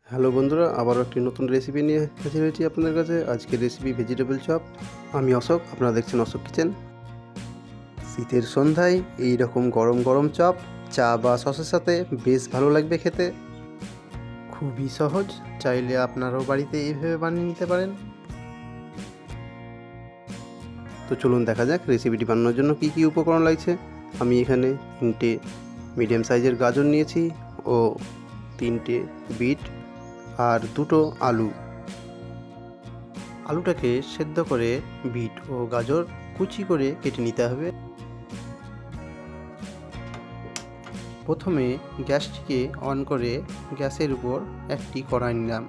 Hello বন্ধুরা, আবারও একটি নতুন রেসিপি নিয়ে হাজির হয়েছি আপনাদের কাছে। আজকের রেসিপি ভেজিটেবল চপ। আমি অশোক, আপনারা দেখছেন অশোক কিচেন। শীতের সন্ধ্যায় এই রকম গরম গরম চপ চা বা সসের সাথে বেশ ভালো লাগবে খেতে। খুবই সহজ, চাইলে আপনারাও বাড়িতে এইভাবে বানিয়ে নিতে পারেন। তো চলুন দেখা যাক রেসিপিটি বানানোর জন্য কী কী উপকরণ লাগছে। আমি এখানে 3টে মিডিয়াম সাইজের গাজর নিয়েছি ও 3টে বিট আর 2টো আলু। আলুটাকে সেদ্ধ করে বিট ও গাজর কুচি করে কেটে নিতে হবে। প্রথমে গ্যাসটিকে অন করে গ্যাসের উপর একটি কড়াই নিলাম।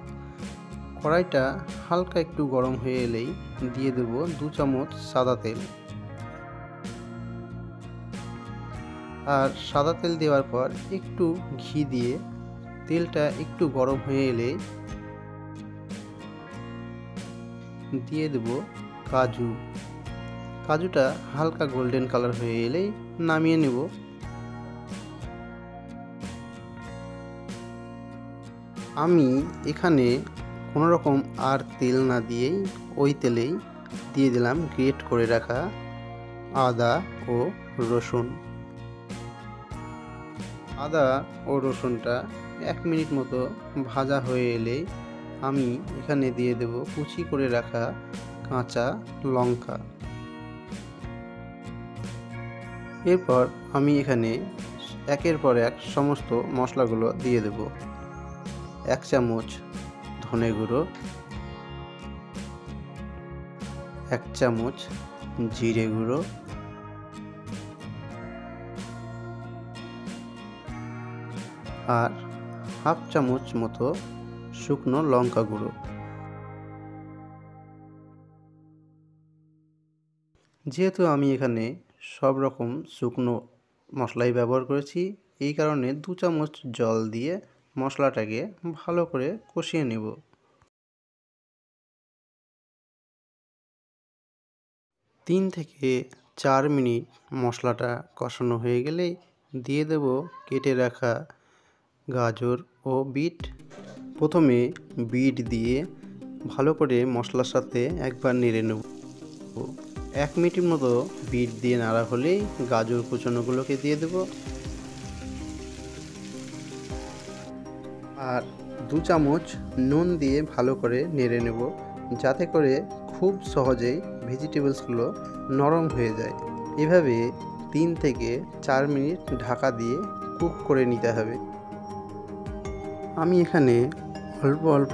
কড়াইটা হালকা একটু গরম হয়ে এলেই দিয়ে দেব 2 চামচ সাদা তেল। আর সাদা তেল দেওয়ার পর একটু ঘি দিয়ে তেলটা একটু গরম হয়ে এলে দিয়ে দেব কাজু। কাজুটা হালকা গোল্ডেন কালার হয়ে এলেই নামিয়ে নেব। আমি এখানে কোনো রকম আর তেল না দিয়েই ওই তেলেই দিয়ে দিলাম গ্রেট করে রাখা আদা ও রসুন। আদা ও রসুনটা 1 মিনিট মতো ভাজা হয়ে এলেই আমি এখানে দিয়ে দেব কুচি করে রাখা কাঁচা লঙ্কা। এরপর আমি এখানে একের পর এক সমস্ত মশলাগুলো দিয়ে দেব। 1 চামচ ধনে গুঁড়ো, 1 চামচ জিরে গুঁড়ো, আর হাফ চামচ মতো শুকনো লঙ্কা গুঁড়ো। যেহেতু আমি এখানে সব রকম শুকনো মশলাই ব্যবহার করেছি, এই কারণে 2 চামচ জল দিয়ে মশলাটাকে ভালো করে কষিয়ে নেব। তিন থেকে 4 মিনিট মশলাটা কষানো হয়ে গেলেই দিয়ে দেব কেটে রাখা গাজর ও বিট। প্রথমে বিট দিয়ে ভালো করে মশলার সাথে একবার নেড়ে নেব। 1 মিনিট মতো বিট দিয়ে নাড়া হলেই গাজর কুচনোগুলোকে দিয়ে দেব। আর 2 চামচ নুন দিয়ে ভালো করে নেড়ে নেব, যাতে করে খুব সহজেই ভেজিটেবলসগুলো নরম হয়ে যায়। এভাবে 3 থেকে 4 মিনিট ঢাকা দিয়ে কুক করে নিতে হবে। আমি এখানে অল্প অল্প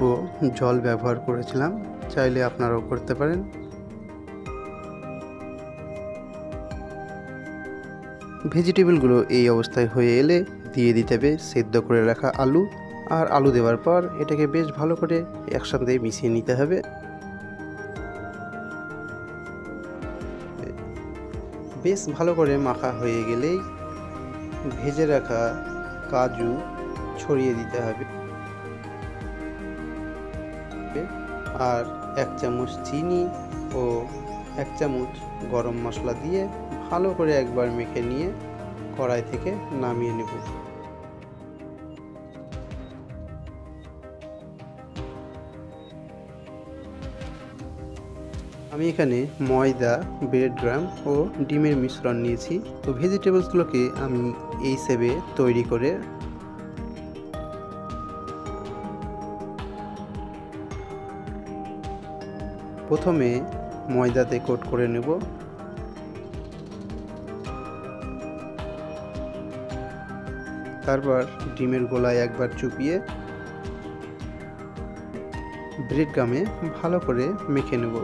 জল ব্যবহার করেছিলাম, চাইলে আপনারাও করতে পারেন। ভেজিটেবলগুলো এই অবস্থায় হয়ে এলে দিয়ে দিতে হবে সেদ্ধ করে রাখা আলু। আর আলু দেওয়ার পর এটাকে বেশ ভালো করে একসাথে মিশিয়ে নিতে হবে। বেশ ভালো করে মাখা হয়ে গেলেই ভেজে রাখা কাজু ছড়িয়ে দিতে হবে। আর 1 চামচ চিনি ও 1 চামচ গরম মশলা দিয়ে ভালো করে একবার মেখে নিয়ে কড়াই থেকে নামিয়ে নেব। আমি এখানে ময়দা, ব্রেড ক্রাম্ব ও ডিমের মিশ্রণ নিয়েছি। তো ভেজিটেবলসগুলোকে আমি এই শেপে তৈরি করে প্রথমে ময়দাতে কোট করে নেব। তারপর ডিমের গোলায় একবার চুপিয়ে ব্রেড ক্রাম্বে ভালো করে মেখে নেব।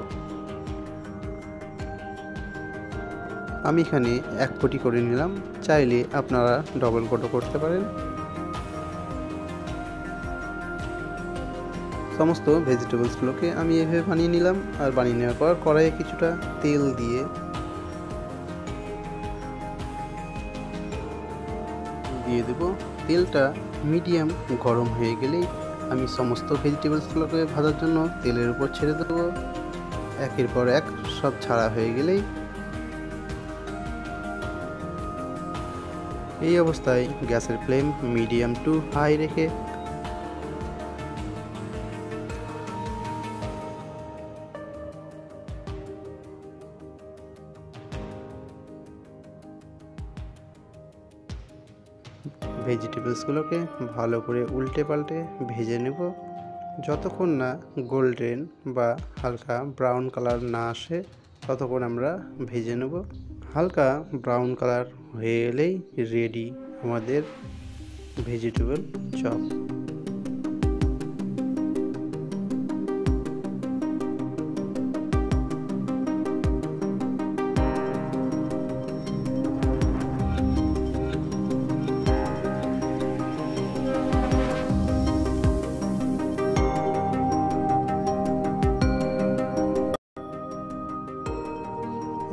আমি এখানে 1 কোটি করে নিলাম, চাইলে আপনারা ডবল কোটও করতে পারেন। সমস্ত ভেজিটেবলসগুলোকে আমি এভাবে বানিয়ে নিলাম। আর বানিয়ে নেওয়ার পর কড়াইয়ে কিছুটা তেল দিয়ে দেব। তেলটা মিডিয়াম গরম হয়ে গেলেই আমি সমস্ত ভেজিটেবলসগুলোকে ভাজার জন্য তেলের উপর ছেড়ে দেবো। একের পর এক সব ছাড়া হয়ে গেলেই এই অবস্থায় গ্যাসের ফ্লেম মিডিয়াম টু হাই রেখে ভেজিটেবলসগুলোকে ভালো করে উল্টে পাল্টে ভেজে নেব যতক্ষণ না গোল্ডেন বা হালকা ব্রাউন কালার না আসে ততক্ষণ আমরা ভেজে নেব। হালকা ব্রাউন কালার হয়ে এলেই রেডি আমাদের ভেজিটেবল চপ।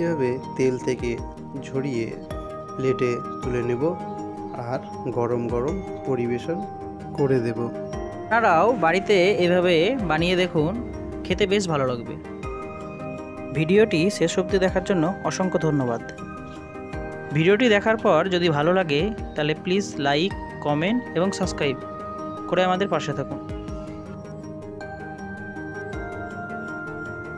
এভাবে তেল থেকে ঝরিয়ে প্লেটে তুলে নেব আর গরম গরম পরিবেশন করে দেব। আপনারাও বাড়িতে এভাবে বানিয়ে দেখুন, খেতে বেশ ভালো লাগবে। ভিডিওটি শেষ অবধি দেখার জন্য অসংখ্য ধন্যবাদ। ভিডিওটি দেখার পর যদি ভালো লাগে তাহলে প্লিজ লাইক, কমেন্ট এবং সাবস্ক্রাইব করে আমাদের পাশে থাকুন।